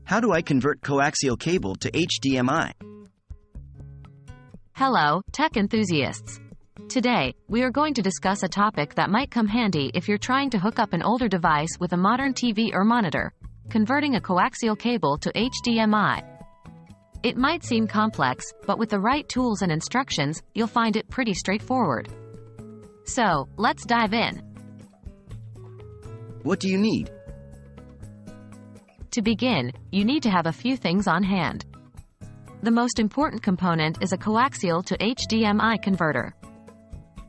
How do I convert coaxial cable to HDMI? Hello, tech enthusiasts. Today, we are going to discuss a topic that might come handy if you're trying to hook up an older device with a modern TV or monitor, converting a coaxial cable to HDMI. It might seem complex, but with the right tools and instructions, you'll find it pretty straightforward. So, let's dive in. What do you need? To begin, you need to have a few things on hand. The most important component is a coaxial to HDMI converter.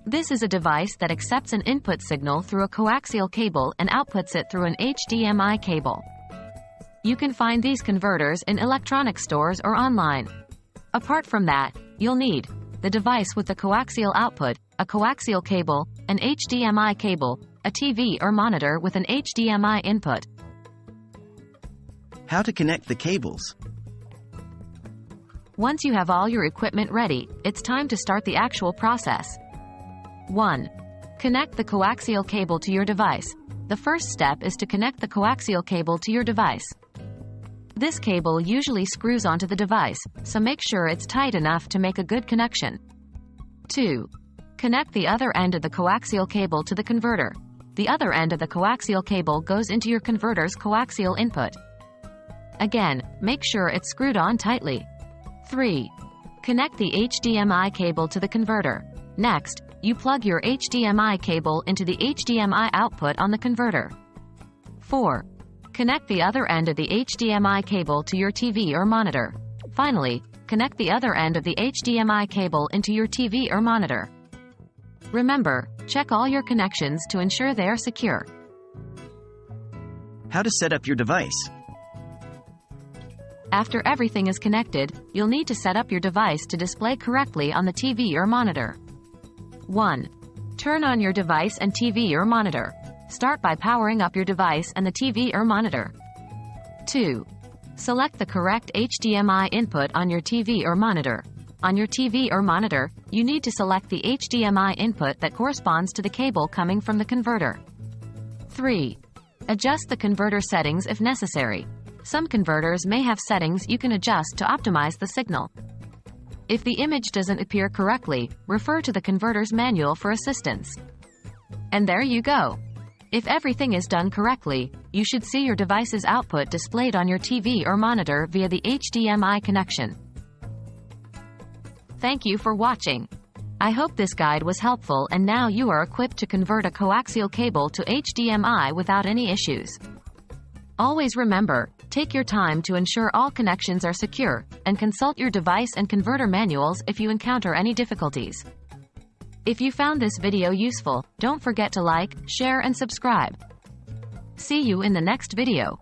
This is a device that accepts an input signal through a coaxial cable and outputs it through an HDMI cable. You can find these converters in electronic stores or online. Apart from that, you'll need the device with the coaxial output, a coaxial cable, an HDMI cable, a TV or monitor with an HDMI input. How to connect the cables? Once you have all your equipment ready, it's time to start the actual process. 1. Connect the coaxial cable to your device. The first step is to connect the coaxial cable to your device. This cable usually screws onto the device, so make sure it's tight enough to make a good connection. 2. Connect the other end of the coaxial cable to the converter. The other end of the coaxial cable goes into your converter's coaxial input. Again, make sure it's screwed on tightly. 3. Connect the HDMI cable to the converter. Next, you plug your HDMI cable into the HDMI output on the converter. 4. Connect the other end of the HDMI cable to your TV or monitor. Finally, connect the other end of the HDMI cable into your TV or monitor. Remember, check all your connections to ensure they are secure. How to set up your device? After everything is connected, you'll need to set up your device to display correctly on the TV or monitor. 1. Turn on your device and TV or monitor. Start by powering up your device and the TV or monitor. 2. Select the correct HDMI input on your TV or monitor. On your TV or monitor, you need to select the HDMI input that corresponds to the cable coming from the converter. 3. Adjust the converter settings if necessary. Some converters may have settings you can adjust to optimize the signal. If the image doesn't appear correctly, refer to the converter's manual for assistance. And there you go. If everything is done correctly, you should see your device's output displayed on your TV or monitor via the HDMI connection. Thank you for watching. I hope this guide was helpful and now you are equipped to convert a coaxial cable to HDMI without any issues. Always remember, take your time to ensure all connections are secure, and consult your device and converter manuals if you encounter any difficulties. If you found this video useful, don't forget to like, share and subscribe. See you in the next video.